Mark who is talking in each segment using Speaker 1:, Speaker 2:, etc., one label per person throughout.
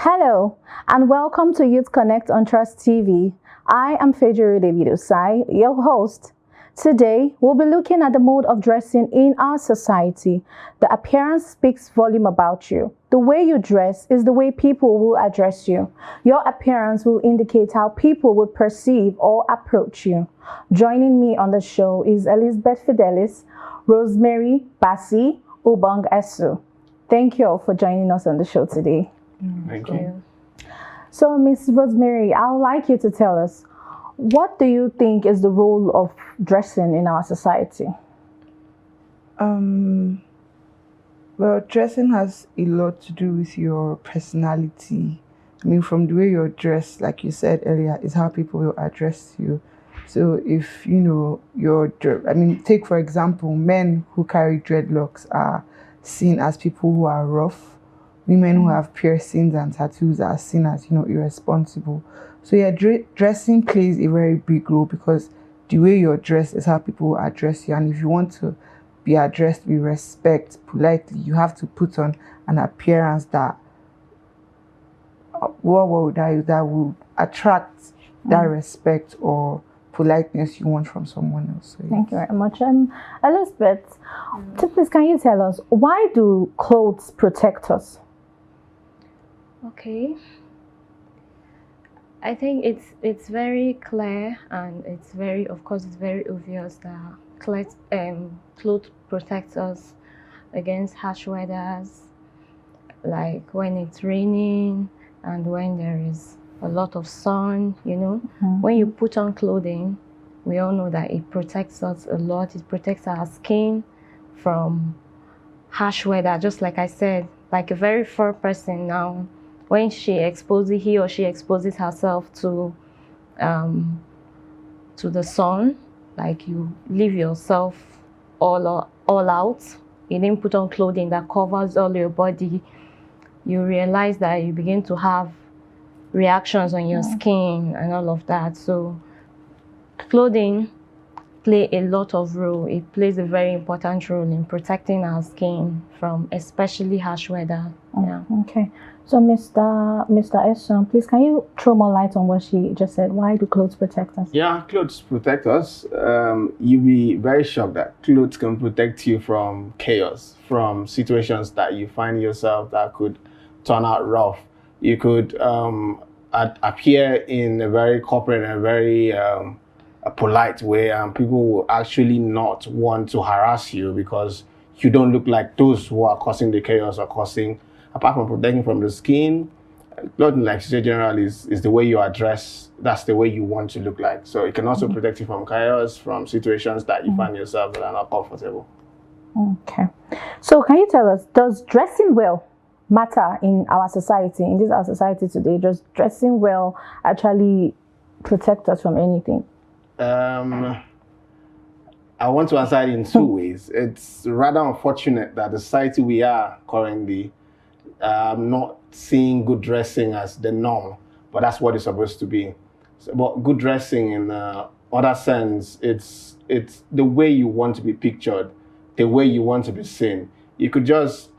Speaker 1: Hello, and welcome to Youth Connect on Trust TV. I am Fejiro David Osai, your host. Today, we'll be looking at the mode of dressing in our society. The appearance speaks volume about you. The way you dress is the way people will address you. Your appearance will indicate how people will perceive or approach you. Joining me on the show is Elizabeth Fidelis, Rosemary Bassi, Ubong Esu. Thank you all for joining us on the show today.
Speaker 2: Thank you.
Speaker 1: So, Miss Rosemary, I would like you to tell us, what do you think is the role of dressing in our society?
Speaker 2: Well, dressing has a lot to do with your personality. I mean, from the way you're dressed, like you said earlier, is how people will address you. So if, take for example, men who carry dreadlocks are seen as people who are rough. Women who have piercings and tattoos are seen as, irresponsible. So yeah, dressing plays a very big role because the way you're dressed is how people will address you. And if you want to be addressed with respect, politely, you have to put on an appearance that that will attract that respect or politeness you want from someone else. So,
Speaker 1: Thank you very much. Elizabeth, please can you tell us, why do clothes protect us?
Speaker 3: Okay. I think it's very clear and it's very obvious that clothes protect us against harsh weathers, like when it's raining and when there is a lot of sun, When you put on clothing, we all know that it protects us a lot. It protects our skin from harsh weather, just like I said, like a very fair person now, when he or she exposes herself to the sun, like you leave yourself all out, you didn't put on clothing that covers all your body, you realize that you begin to have reactions on your skin and all of that. So clothing play a lot of role. It plays a very important role in protecting our skin from especially harsh weather. Yeah.
Speaker 1: Okay. So Mr. Eson, please can you throw more light on what she just said? Why do clothes protect us?
Speaker 4: Yeah, clothes protect us. You'll be very shocked that clothes can protect you from chaos, from situations that you find yourself that could turn out rough. You could appear in a very corporate and very a polite way, and people will actually not want to harass you because you don't look like those who are causing the chaos or causing, apart from protecting from the skin. Clothing, like you say, generally is the way you address. That's the way you want to look like. So it can also protect you from chaos, from situations that you find yourself that are not comfortable.
Speaker 1: Okay. So can you tell us, does dressing well matter in our society, in our society today? Does dressing well actually protect us from anything?
Speaker 4: I want to answer it in two ways. It's rather unfortunate that the society we are currently not seeing good dressing as the norm, but that's what it's supposed to be. So, but good dressing in other sense, it's the way you want to be pictured, the way you want to be seen. You could just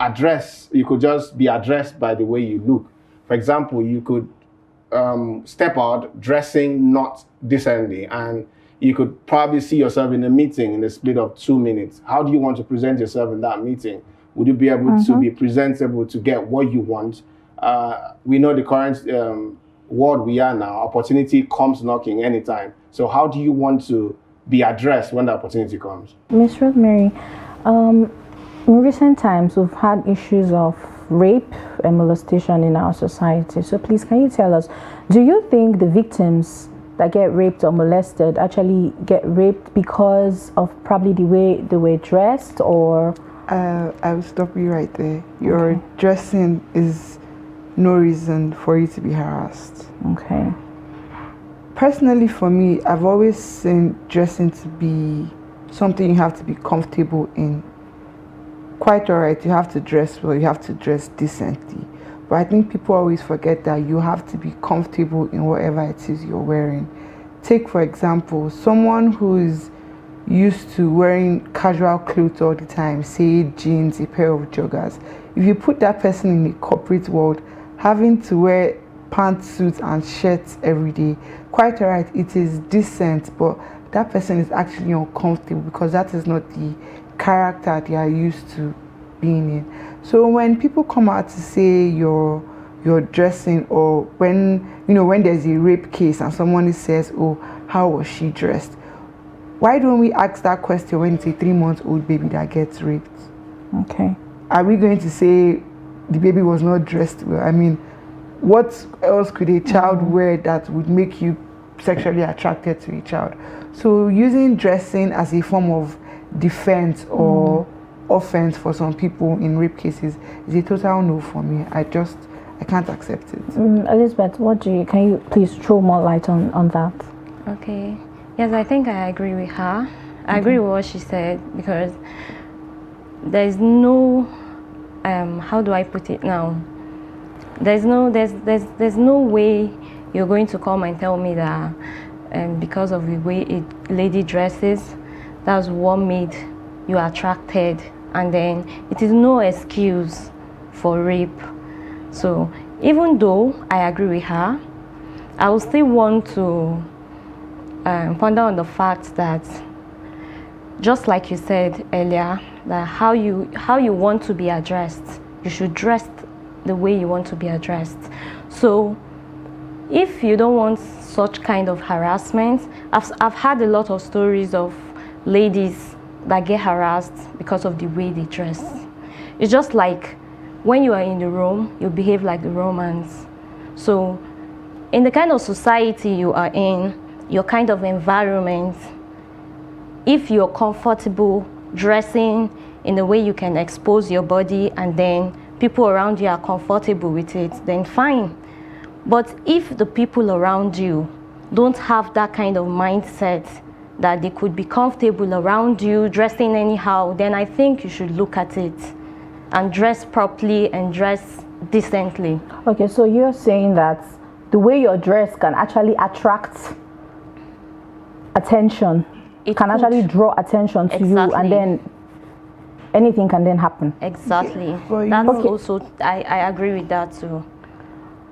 Speaker 4: be addressed by the way you look. For example, you could step out dressing not decently, and you could probably see yourself in a meeting in a split of 2 minutes. How do you want to present yourself in that meeting? Would you be able to be presentable to get what you want? We know the current world we are now, opportunity comes knocking anytime. So how do you want to be addressed when the opportunity comes?
Speaker 1: Ms. Rosemary, in recent times, we've had issues of rape and molestation in our society. So please, can you tell us, do you think the victims that get raped or molested actually get raped because of probably the way they were dressed, or?
Speaker 2: I will stop you right there. Your dressing is no reason for you to be harassed.
Speaker 1: Okay.
Speaker 2: Personally, for me, I've always seen dressing to be something you have to be comfortable in. Quite alright, you have to dress well, you have to dress decently. But I think people always forget that you have to be comfortable in whatever it is you're wearing. Take, for example, someone who is used to wearing casual clothes all the time, say jeans, a pair of joggers. If you put that person in the corporate world, having to wear pantsuits and shirts every day, quite right, it is decent, but that person is actually uncomfortable because that is not the character they are used to being in. So when people come out to say you're dressing, or when when there's a rape case and someone says, oh, how was she dressed, why don't we ask that question when it's a 3-month-old baby that gets raped?
Speaker 1: Okay.
Speaker 2: Are we going to say the baby was not dressed well? I mean, what else could a child wear that would make you sexually attracted to a child? So using dressing as a form of defense or offense for some people in rape cases is a total no for me. I can't accept it.
Speaker 1: Elizabeth, can you please throw more light on that?
Speaker 3: Okay. Yes, I think I agree with her. I agree with what she said, because there's no how do I put it now? There's no way you're going to come and tell me that because of the way a lady dresses, that's what made you attracted, and then it is no excuse for rape. So even though I agree with her, I will still want to ponder on the fact that, just like you said earlier, that how you want to be addressed, you should dress the way you want to be addressed. So if you don't want such kind of harassment, I've had a lot of stories of ladies that get harassed because of the way they dress. It's just like when you are in the room, you behave like the Romans. So in the kind of society you are in, your kind of environment, if you're comfortable dressing in a way you can expose your body and then people around you are comfortable with it, then fine. But if the people around you don't have that kind of mindset that they could be comfortable around you dressing anyhow, then I think you should look at it and dress properly and dress decently.
Speaker 1: Okay, so you're saying that the way you're dressed can actually attract attention. It can actually draw attention to you, and then anything can then happen.
Speaker 3: Exactly.
Speaker 2: Well,
Speaker 3: That's also, I agree with that too.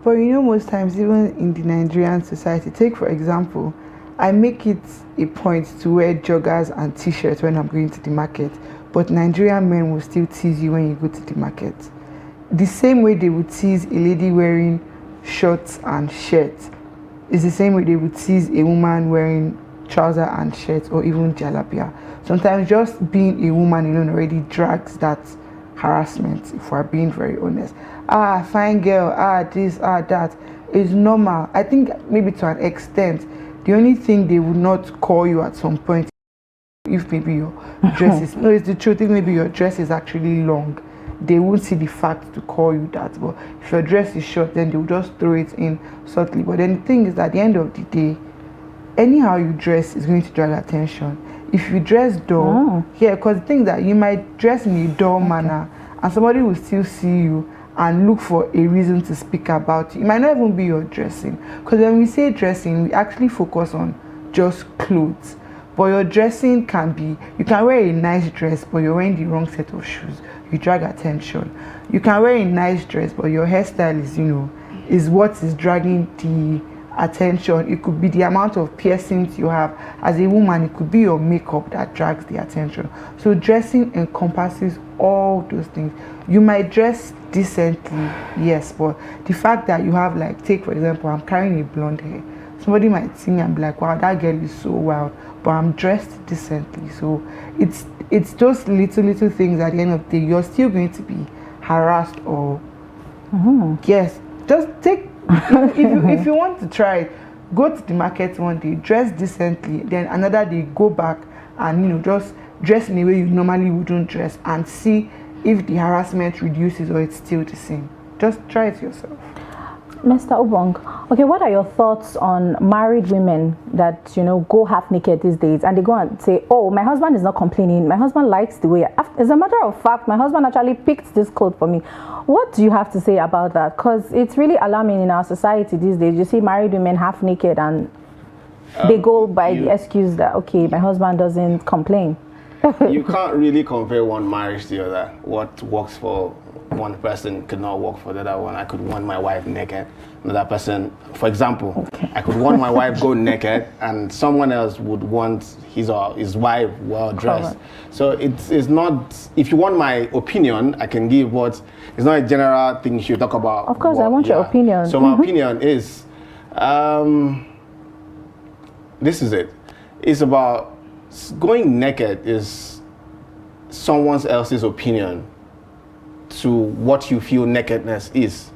Speaker 2: But most times, even in the Nigerian society, take for example, I make it a point to wear joggers and t-shirts when I'm going to the market, but Nigerian men will still tease you when you go to the market. The same way they would tease a lady wearing shorts and shirts is the same way they would tease a woman wearing trousers and shirts, or even jalabia. Sometimes just being a woman alone already drags that harassment, if we're being very honest. Fine girl, this, that is normal. I think maybe to an extent, the only thing they would not call you at some point, if maybe your dress is, no, it's the truth, if maybe your dress is actually long, they won't see the fact to call you that. But if your dress is short, then they'll just throw it in subtly. But then the thing is that at the end of the day, anyhow you dress is going to draw attention. If you dress dull, because the thing is that you might dress in a dull manner and somebody will still see you and look for a reason to speak about you. It might not even be your dressing, because when we say dressing, we actually focus on just clothes. But your dressing can be, you can wear a nice dress but you're wearing the wrong set of shoes, you drag attention. You can wear a nice dress but your hairstyle is what is dragging the attention. It could be the amount of piercings you have. As a woman, it could be your makeup that drags the attention. So dressing encompasses all those things. You might dress decently, yes, but the fact that you have, like, take for example, I'm carrying a blonde hair, somebody might see me and be like, wow, that girl is so wild, but I'm dressed decently. So it's those little things. At the end of the day, you're still going to be harassed, or yes, just take if you want to try it, go to the market one day, dress decently, then another day go back and just dress in a way you normally wouldn't dress, and see if the harassment reduces or it's still the same. Just try it yourself.
Speaker 1: Mr. Obong, okay, what are your thoughts on married women that go half naked these days, and they go and say, oh, my husband is not complaining, my husband likes the way as a matter of fact, my husband actually picked this clothes for me. What do you have to say about that? Because it's really alarming in our society these days. You see married women half naked and they go by the excuse that, okay, my husband doesn't complain.
Speaker 4: you can't really compare one marriage to the other. What works for one person could not work for the other one. I could want my wife naked. Another person, for example, I could want my wife go naked, and someone else would want his wife well dressed. So it's not. If you want my opinion, I can give, but it's not a general thing you should talk about.
Speaker 1: Of course, I want your opinion.
Speaker 4: So my opinion is, this is it. It's about going naked is someone else's opinion to what you feel nakedness is.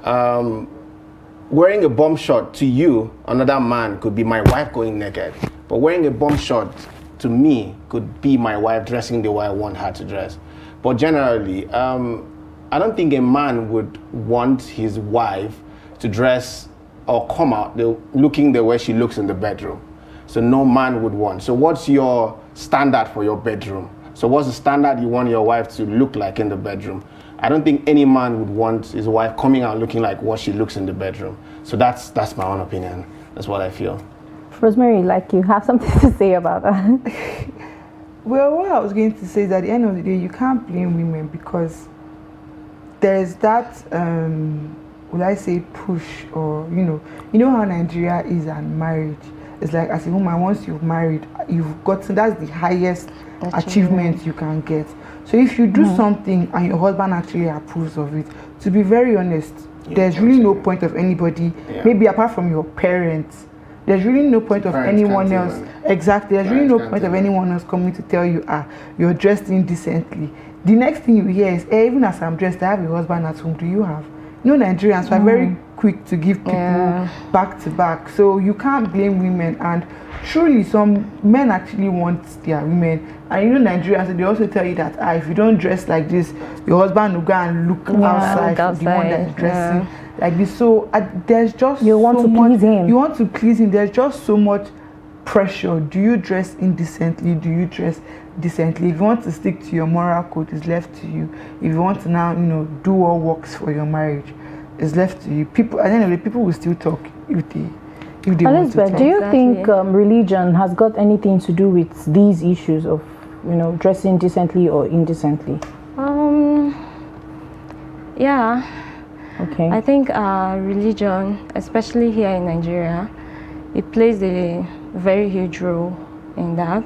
Speaker 4: Wearing a bomb short to you, another man, could be my wife going naked. But wearing a bomb short to me could be my wife dressing the way I want her to dress. But generally, I don't think a man would want his wife to dress or come out looking the way she looks in the bedroom. So no man would want. So what's your standard for your bedroom? So what's the standard you want your wife to look like in the bedroom? I don't think any man would want his wife coming out looking like what she looks in the bedroom. So that's my own opinion. That's what I feel.
Speaker 1: Rosemary, like you have something to say about that?
Speaker 2: Well, what I was going to say is at the end of the day, you can't blame women because there's that, will I say, push, or you know how Nigeria is and marriage. It's like, as a woman, once you've married, you've gotten, that's the highest achievement you can get. So if you do something and your husband actually approves of it, to be very honest, there's really no point of anybody, maybe apart from your parents, there's really no point of anyone else. Exactly, there's really no point of anyone else coming to tell you, you're dressed indecently. The next thing you hear is, even as I'm dressed, I have a husband at home. Do you have? Nigerians are very quick to give people back to back. So you can't blame women. And truly, some men actually want their women. And Nigerians, they also tell you that if you don't dress like this, your husband will go and look outside for the one that's dressing like this. So there's just
Speaker 1: you want to please him.
Speaker 2: You want to please him. There's just so much pressure. Do you dress indecently? Do you dress decently? If you want to stick to your moral code, it's left to you. If you want to now, do what works for your marriage, it's left to you. People, at the end of the day, people will still talk if they want to talk.
Speaker 1: Do you think religion has got anything to do with these issues of, dressing decently or indecently?
Speaker 3: Yeah.
Speaker 1: Okay.
Speaker 3: I think religion, especially here in Nigeria, it plays a very huge role in that.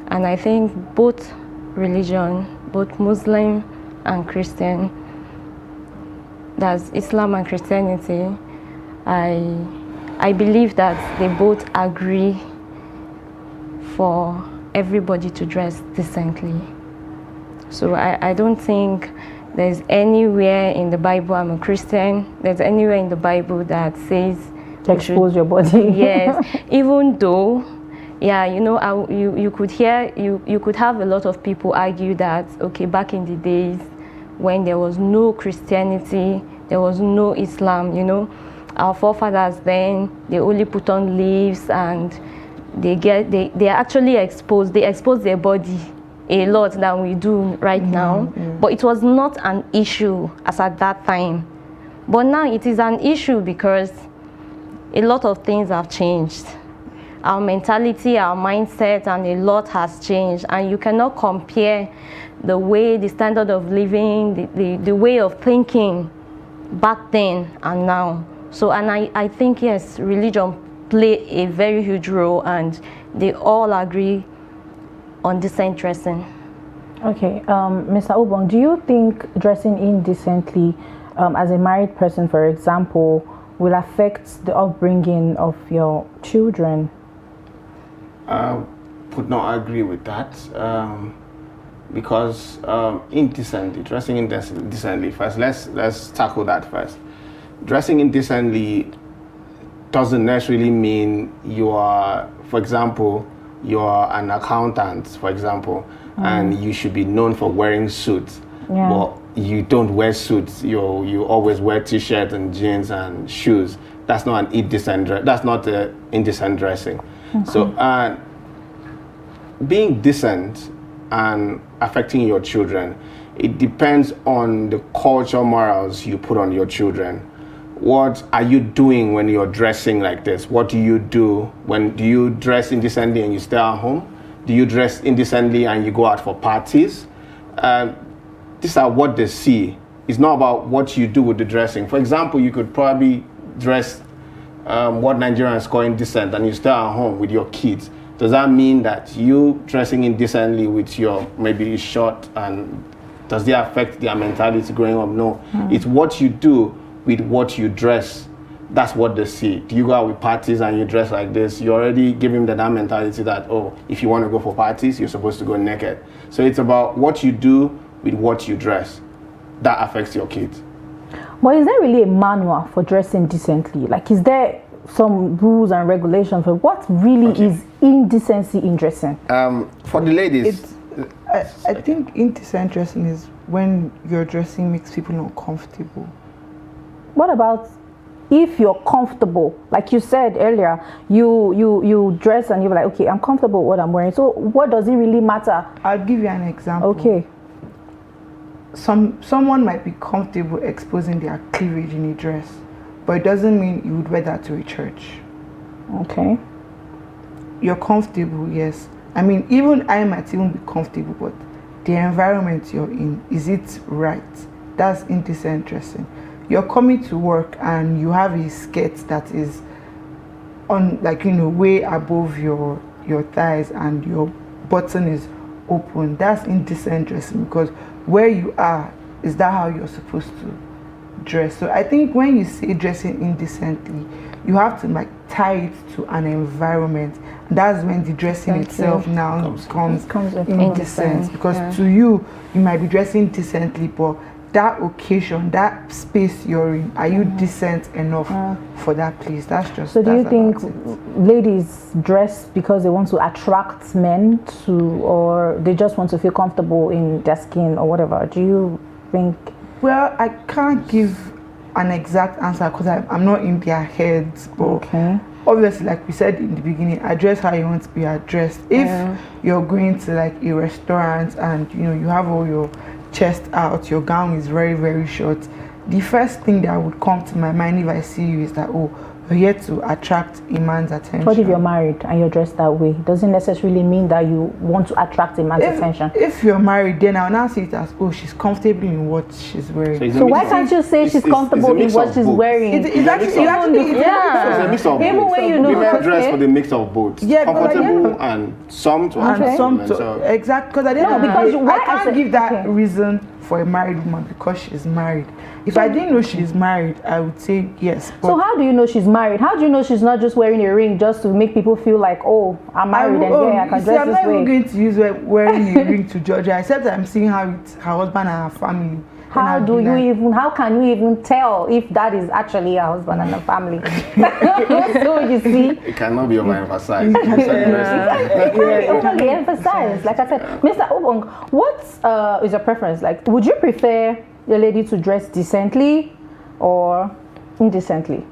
Speaker 3: And I think both religion, both Muslim and Christian, that's Islam and Christianity, I believe that they both agree for everybody to dress decently. So I don't think there's anywhere in the Bible, I'm a Christian, there's anywhere in the Bible that says
Speaker 1: expose your body.
Speaker 3: Yes, even though, you could hear, you could have a lot of people argue that, okay, back in the days when there was no Christianity, there was no Islam, our forefathers then, they only put on leaves and they actually expose their body a lot than we do right now. But it was not an issue as at that time. But now it is an issue because a lot of things have changed. Our mentality, our mindset, and a lot has changed. And you cannot compare the standard of living, the way of thinking back then and now. So, and I think, yes, religion play a very huge role, and they all agree on decent dressing.
Speaker 1: Okay, Mr. Obong, do you think dressing indecently as a married person, for example, will affect the upbringing of your children?
Speaker 4: I would not agree with that because dressing indecently first. Let's tackle that first. Dressing indecently doesn't necessarily mean you are, for example, you are an accountant, for example, and you should be known for wearing suits. But you don't wear suits. You always wear t-shirts and jeans and shoes. That's not an indecent. That's not indecent dressing. Okay. So, being decent and affecting your children, it depends on the cultural morals you put on your children. What are you doing when you're dressing like this? What do you do? Do you dress indecently and you stay at home? Do you dress indecently and you go out for parties? These are what they see. It's not about what you do with the dressing. For example, you could probably dress what Nigerians call indecent and you stay at home with your kids. Does that mean that you dressing indecently with your maybe short, and does that affect their mentality growing up? No. It's what you do with what you dress. That's what they see. Do you go out with parties and you dress like this? You're already giving them that mentality that, oh, if you want to go for parties, you're supposed to go naked. So it's about what you do with what you dress. That affects your kids.
Speaker 1: But is there really a manual for dressing decently? Like, is there some rules and regulations for what really is indecency in dressing?
Speaker 4: For the ladies,
Speaker 2: I think indecent dressing is when your dressing makes people uncomfortable.
Speaker 1: What about if you're comfortable? Like you said earlier, you dress and you're like, okay, I'm comfortable with what I'm wearing. So what does it really matter?
Speaker 2: I'll give you an example.
Speaker 1: Okay.
Speaker 2: Someone might be comfortable exposing their cleavage in a dress, but it doesn't mean you would wear that to a church.
Speaker 1: Okay.
Speaker 2: You're comfortable, yes. I mean, even I might even be comfortable, but the environment you're in, is it right? That's indecent dressing. You're coming to work and you have a skirt that is on, like, you know, way above your thighs and your button is open. That's indecent dressing, because where you are, is that how you're supposed to dress? So I think when you say dressing indecently, you have to like tie it to an environment. That's when the dressing itself now becomes indecent, because to you might be dressing decently, but that occasion, that space you're in, are you decent enough for that place? That's just.
Speaker 1: So do you think ladies dress because they want to attract men to, or they just want to feel comfortable in their skin or whatever? Do you think?
Speaker 2: Well, I can't give an exact answer because I'm not in their heads, but obviously, like we said in the beginning, address how you want to be addressed. If you're going to like a restaurant and you know you have all your chest out, your gown is very, very short, the first thing that would come to my mind if I see you is that, oh, you're here to attract a man's attention.
Speaker 1: What if you're married and you're dressed that way? Doesn't necessarily mean that you want to attract a man's attention.
Speaker 2: If you're married, then I'll now see it as, oh, she's comfortable in what she's wearing.
Speaker 1: So why can't you say she's comfortable in what she's wearing?
Speaker 2: It's actually
Speaker 4: a mix of
Speaker 1: even
Speaker 4: both.
Speaker 1: when you know
Speaker 4: women dress for the mix of both.
Speaker 2: Yeah,
Speaker 4: comfortable and some to attract.
Speaker 2: Exactly, because I didn't I can't give that reason for a married woman because she's married. If I didn't know she's married, I would say yes.
Speaker 1: So how do you know she's married? How do you know she's not just wearing a ring just to make people feel like, oh, I'm married I can dress this way?
Speaker 2: I'm not even going to use wearing a ring to judge her, except I'm seeing how it's her husband and her family.
Speaker 1: How can you even tell if that is actually a husband and a family? So you see,
Speaker 4: it cannot be overemphasized.
Speaker 1: Overly emphasized. Like I said, Mr. Obong, what is your preference? Like, would you prefer your lady to dress decently or indecently?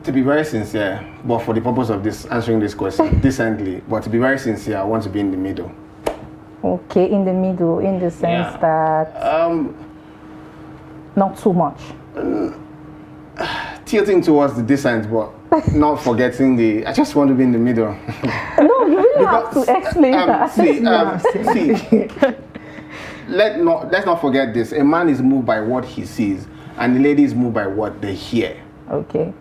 Speaker 4: To be very sincere, but for the purpose of this answering this question, decently. But to be very sincere, I want to be in the middle.
Speaker 1: Okay, in the middle, in the sense that not too much.
Speaker 4: Tilting towards the decent, but not forgetting the. I just want to be in the middle.
Speaker 1: No, you really have to explain that.
Speaker 4: Let's not forget this. A man is moved by what he sees, and the lady is moved by what they hear.
Speaker 1: Okay.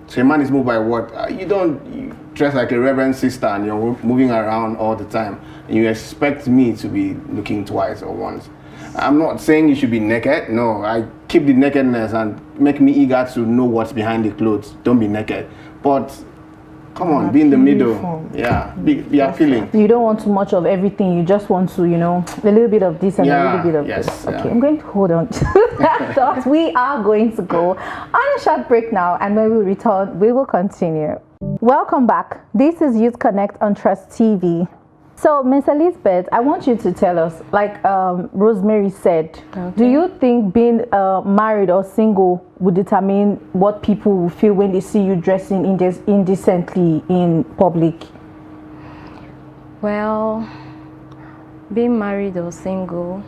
Speaker 4: So a man is moved by what you dress like a reverend sister and you're moving around all the time, and you expect me to be looking twice or once. I'm not saying you should be naked. No, I keep the nakedness and make me eager to know what's behind the clothes. Don't be naked, but come on, be in the middle. Yeah, be appealing.
Speaker 1: You don't want too much of everything. You just want to, a little bit of this and a little bit of this. Okay, I'm going to hold on to that thought. We are going to go on a short break now, and when we return, we will continue. Welcome back. This is Youth Connect on Trust TV. So, Ms. Elizabeth, I want you to tell us, like Rosemary said, do you think being married or single would determine what people will feel when they see you dressing indecently in public?
Speaker 3: Well, being married or single,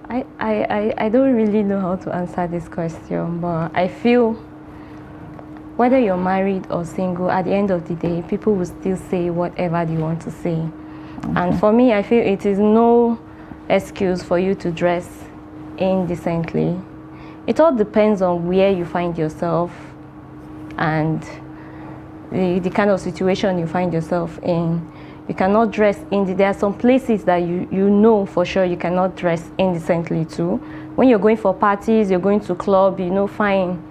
Speaker 3: I don't really know how to answer this question, but I feel whether you're married or single, at the end of the day, people will still say whatever they want to say. And for me, I feel it is no excuse for you to dress indecently. It all depends on where you find yourself and the kind of situation you find yourself in. You cannot dress there are some places that you know for sure you cannot dress indecently too. When you're going for parties, you're going to club, fine,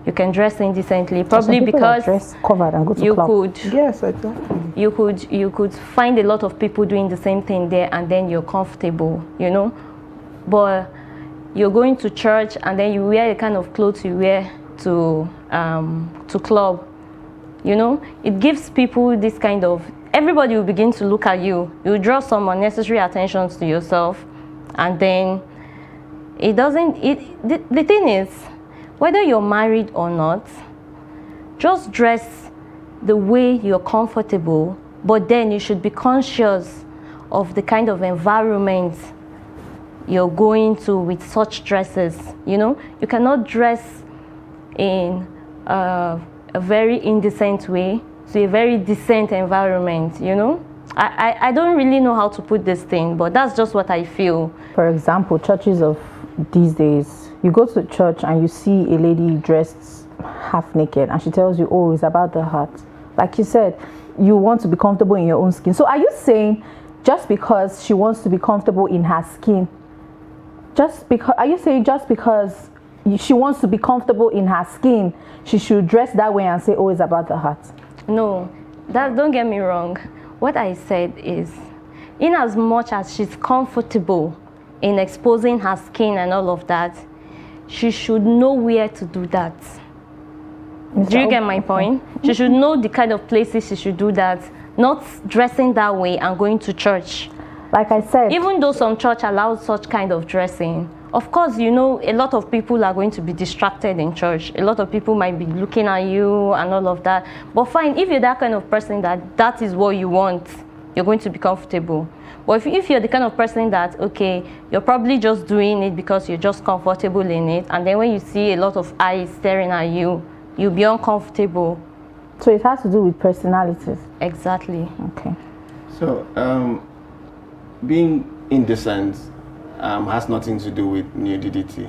Speaker 3: you can dress indecently, probably because
Speaker 1: dress covered and go to
Speaker 3: you
Speaker 1: club.
Speaker 3: could.
Speaker 2: Yes, exactly.
Speaker 3: You could find a lot of people doing the same thing there, and then you're comfortable, But you're going to church and then you wear the kind of clothes you wear to club. It gives people this kind of, everybody will begin to look at you. You draw some unnecessary attentions to yourself, and then the thing is, whether you're married or not, just dress the way you're comfortable, but then you should be conscious of the kind of environment you're going to with such dresses. You cannot dress in a very indecent way to a very decent environment. I don't really know how to put this thing, but that's just what I feel.
Speaker 1: For example, churches of these days, you go to church and you see a lady dressed half naked and she tells you, oh, it's about the heart. Like you said, you want to be comfortable in your own skin. So are you saying just because she wants to be comfortable in her skin, are you saying just because she wants to be comfortable in her skin, she should dress that way and say, oh, it's about the heart?
Speaker 3: No, don't get me wrong. What I said is, in as much as she's comfortable in exposing her skin and all of that, she should know where to do that. Do you get my point? She should know the kind of places she should do that, not dressing that way and going to church.
Speaker 1: Like I said,
Speaker 3: even though some church allows such kind of dressing, of course, a lot of people are going to be distracted in church. A lot of people might be looking at you and all of that. But fine, if you're that kind of person that is what you want, you're going to be comfortable. But if you're the kind of person that, okay, you're probably just doing it because you're just comfortable in it, and then when you see a lot of eyes staring at you, you'll be uncomfortable.
Speaker 1: So it has to do with personalities.
Speaker 3: Exactly.
Speaker 1: Okay.
Speaker 4: So, being indecent has nothing to do with nudity.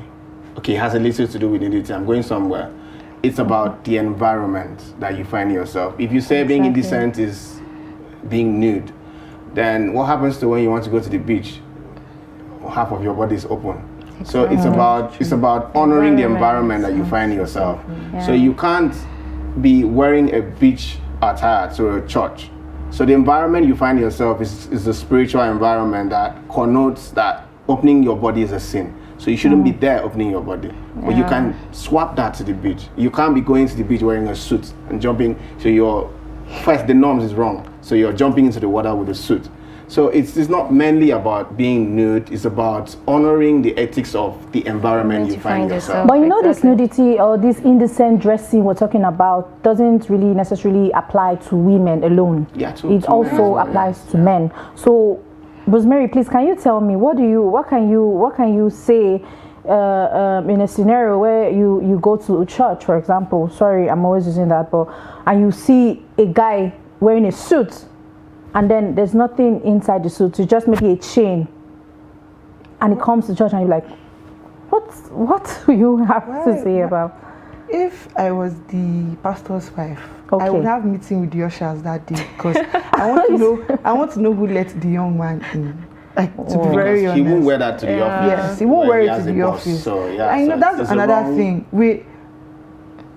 Speaker 4: Okay, it has a little to do with nudity. I'm going somewhere. It's about the environment that you find yourself. If you say being indecent is being nude, then what happens to when you want to go to the beach? Half of your body is open. So it's about honoring the environment that you find yourself. Yeah. So you can't be wearing a beach attire to a church. So the environment you find yourself is a spiritual environment that connotes that opening your body is a sin. So you shouldn't be there opening your body. Yeah. But you can swap that to the beach. You can't be going to the beach wearing a suit and jumping. So the norms is wrong. So you're jumping into the water with a suit. So it's not mainly about being nude. It's about honoring the ethics of the environment you find yourself.
Speaker 1: But this nudity or this indecent dressing we're talking about doesn't really necessarily apply to women alone.
Speaker 4: Yeah,
Speaker 1: it also applies to men. So, Rosemary, please, can you tell me what can you say in a scenario where you go to a church, for example? Sorry, I'm always using that, and you see a guy wearing a suit, and then there's nothing inside the suit, it's just maybe a chain, and he comes to church and you're like, what do you have to say about?
Speaker 2: If I was the pastor's wife, I would have meeting with the ushers that day, because I want to know who let the young man in. Like, to be very honest,
Speaker 4: he won't wear that to the office.
Speaker 2: Yes, he won't wear it to the office. So I know that's another thing.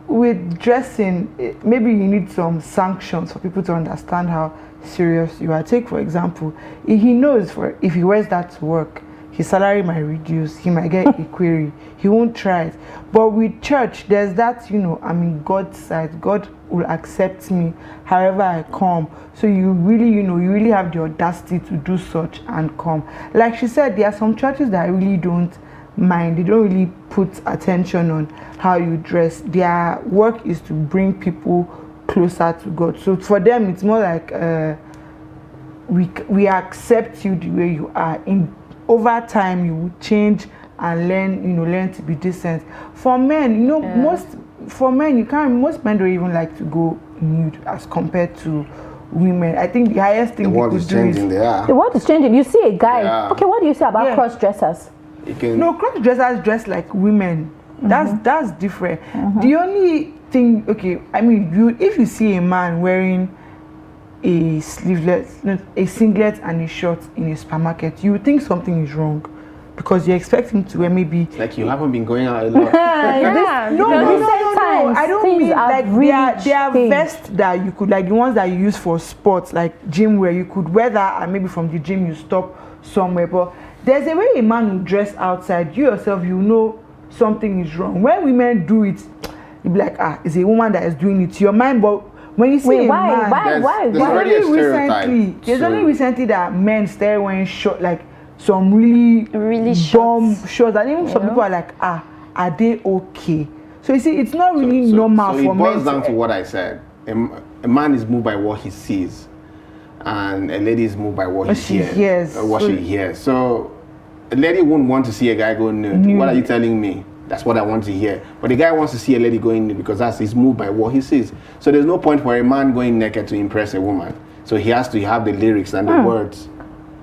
Speaker 2: With dressing, maybe you need some sanctions for people to understand how serious you are. Take, for example, if he knows if he wears that to work, his salary might reduce, he might get a query, he won't try it. But with church, there's that, I'm in God's side. God will accept me however I come. So you really have the audacity to do such and come. Like she said, there are some churches that really don't mind. They don't really put attention on how you dress. Their work is to bring people closer to God. So for them, it's more like we accept you the way you are. Over time, you will change and learn to be decent. For men, for men, you can't. Most men don't even like to go nude as compared to women. I think the highest thing
Speaker 4: The
Speaker 2: we
Speaker 4: world
Speaker 2: could
Speaker 4: is
Speaker 2: do
Speaker 4: changing.
Speaker 2: is
Speaker 4: They are.
Speaker 1: The world is changing. You see a guy.
Speaker 4: Yeah.
Speaker 1: Okay, what do you say about
Speaker 2: Yeah.
Speaker 1: cross dressers?
Speaker 4: You can.
Speaker 2: no cross dressers dress like women. That's different. The only thing, okay, I mean, if you see a man wearing a sleeveless, a singlet and a short in a supermarket, you would think something is wrong because you expect him to wear maybe.
Speaker 4: Like you haven't been going out a lot.
Speaker 3: Yeah,
Speaker 2: No,
Speaker 3: because-
Speaker 2: I don't
Speaker 1: things
Speaker 2: mean
Speaker 1: have
Speaker 2: like
Speaker 1: really
Speaker 2: they are
Speaker 1: changed.
Speaker 2: vests that you could, like the ones that you use for sports, like gym wear. You could wear that, and maybe from the gym you stop somewhere. But there's a way a man will dress outside. You yourself, you know something is wrong. When women do it, you be like, it's a woman that is doing it to your mind. But when you see
Speaker 1: Wait,
Speaker 2: a
Speaker 1: why?
Speaker 2: man,
Speaker 4: There's
Speaker 2: there's
Speaker 4: already a
Speaker 2: only
Speaker 4: stereotype.
Speaker 2: there's
Speaker 4: So-
Speaker 2: only recently that men started wearing short, like some really bomb shorts, and even some people are like, are they okay? So you see, it's not really normal
Speaker 4: so
Speaker 2: for
Speaker 4: it
Speaker 2: men.
Speaker 4: boils down to what I said. A man is moved by what he sees, and a lady is moved by what
Speaker 2: she
Speaker 4: he
Speaker 2: hears.
Speaker 4: or what
Speaker 2: So-
Speaker 4: she hears. So a lady wouldn't want to see a guy go nude. What are you telling me? That's what I want to hear. But the guy wants to see a lady going nude because he's moved by what he sees. So there's no point for a man going naked to impress a woman. So he has to have the lyrics and the words.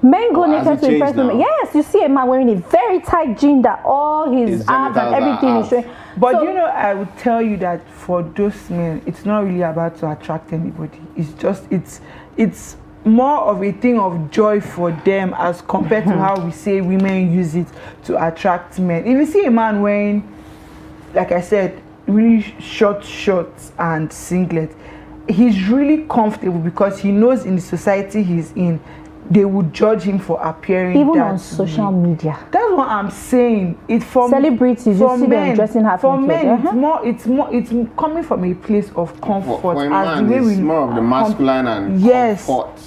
Speaker 1: Men go
Speaker 4: Has
Speaker 1: naked
Speaker 4: it
Speaker 1: to impress
Speaker 4: changed now?
Speaker 1: women. Yes, you see a man wearing a very tight jean that all his
Speaker 4: His
Speaker 1: abs and
Speaker 4: genitals are
Speaker 1: everything is
Speaker 4: out.
Speaker 1: showing.
Speaker 2: But
Speaker 1: So-
Speaker 2: you know, I would tell you that for those men, it's not really about to attract anybody. It's more of a thing of joy for them as compared to how we say women use it to attract men. If you see a man wearing, like I said, really short shorts and singlet, he's really comfortable because he knows in the society he's in, they would judge him for appearing
Speaker 1: even
Speaker 2: that
Speaker 1: on social media.
Speaker 2: That's what I'm saying. It's for
Speaker 1: Celebrities, you
Speaker 2: for
Speaker 1: see them dressing half
Speaker 2: For
Speaker 1: naked,
Speaker 2: men, it's coming from a place of comfort.
Speaker 4: For a
Speaker 2: as
Speaker 4: man,
Speaker 2: the way
Speaker 4: it's more of the masculine and
Speaker 2: Yes.
Speaker 4: comfort.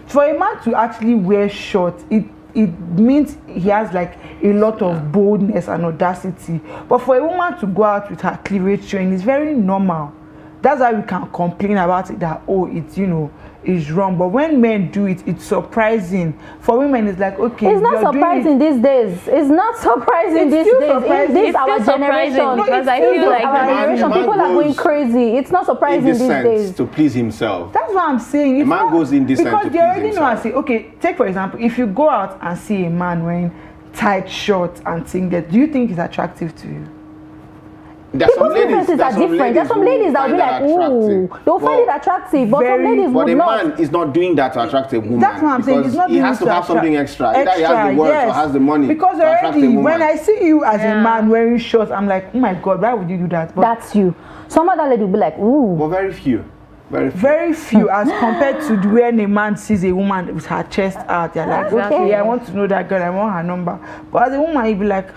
Speaker 2: For a man to actually wear shorts, it means he has like a lot of boldness and audacity. But for a woman to go out with her cleavage showing is very normal. That's why we can complain about it that it's is wrong. But when men do it, it's surprising. For women, it's like, okay,
Speaker 1: It's not
Speaker 2: you're doing
Speaker 1: surprising these days. It's not surprising
Speaker 2: It's
Speaker 1: these
Speaker 2: still
Speaker 1: days.
Speaker 2: surprising.
Speaker 1: In this
Speaker 3: It's
Speaker 1: our
Speaker 3: still surprising
Speaker 1: generation,
Speaker 3: because I
Speaker 1: in
Speaker 3: feel
Speaker 1: this
Speaker 3: like
Speaker 1: our
Speaker 3: the man-
Speaker 1: generation,
Speaker 4: man
Speaker 1: people are going
Speaker 4: goes
Speaker 1: crazy. It's not surprising these
Speaker 4: Indecent
Speaker 1: days.
Speaker 4: to please himself.
Speaker 2: That's what I'm saying. It's
Speaker 4: man
Speaker 2: not-
Speaker 4: goes indecent
Speaker 2: because
Speaker 4: to
Speaker 2: they
Speaker 4: please
Speaker 2: already know and
Speaker 4: himself.
Speaker 2: say, okay, take for example, if you go out and see a man wearing tight shorts and singlet, do you think it's attractive to you?
Speaker 4: There's some
Speaker 1: People's
Speaker 4: ladies-
Speaker 1: preferences
Speaker 4: there's
Speaker 1: are different. There's some
Speaker 4: who
Speaker 1: ladies that will be
Speaker 4: find
Speaker 1: like,
Speaker 4: that
Speaker 1: ooh,
Speaker 4: attractive.
Speaker 1: they'll find it attractive, but some
Speaker 2: Very-
Speaker 1: ladies
Speaker 4: But
Speaker 1: would
Speaker 4: a
Speaker 1: not.
Speaker 4: man is not doing that to attract a woman.
Speaker 2: That's what I'm saying.
Speaker 4: because
Speaker 2: It's not
Speaker 4: he
Speaker 2: doing
Speaker 4: has
Speaker 2: it
Speaker 4: to have something
Speaker 2: attract-
Speaker 4: extra. Either he has the words
Speaker 2: yes.
Speaker 4: or has the money.
Speaker 2: Because
Speaker 4: to attract a
Speaker 2: already,
Speaker 4: woman.
Speaker 2: when I see you as a
Speaker 3: Yeah.
Speaker 2: man wearing shorts, I'm like, oh my God, why would you do that? But
Speaker 1: That's you. Some other lady will be like, ooh.
Speaker 4: But very few. Very few.
Speaker 2: very few as compared to when a man sees a woman with her chest out. They're like,
Speaker 3: Exactly.
Speaker 2: okay, I want to know that girl, I want her number. But as a woman, you'd be like,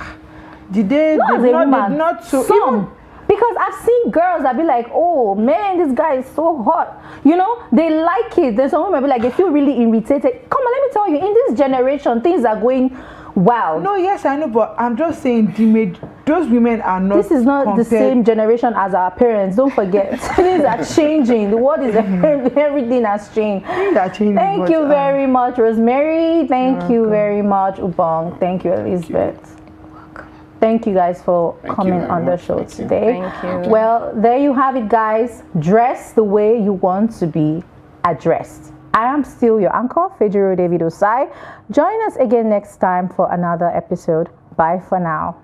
Speaker 2: did they
Speaker 1: Not as a
Speaker 2: did not,
Speaker 1: woman.
Speaker 2: did not so
Speaker 1: Some.
Speaker 2: even
Speaker 1: Because I've seen girls that be like, oh man, this guy is so hot. You know, they like it. There's some women be like, they feel really irritated. Come on, let me tell you, in this generation, things are going wild.
Speaker 2: no, yes, I know, but I'm just saying those women are not.
Speaker 1: This is not the
Speaker 2: compared-
Speaker 1: same generation as our parents. Don't forget, things are changing. The world is everything has changed.
Speaker 2: Things are changing,
Speaker 1: Thank
Speaker 2: but,
Speaker 1: you very much, Rosemary. Thank you very much, Ubong. Thank you, Elizabeth. Thank you guys for
Speaker 4: Thank you
Speaker 1: coming
Speaker 4: very
Speaker 1: on the
Speaker 4: much.
Speaker 1: show
Speaker 4: Thank you.
Speaker 1: today.
Speaker 3: Thank you.
Speaker 1: Well, there you have it, guys. Dress the way you want to be addressed. I am still your uncle, Fejiro David Osai. Join us again next time for another episode. Bye for now.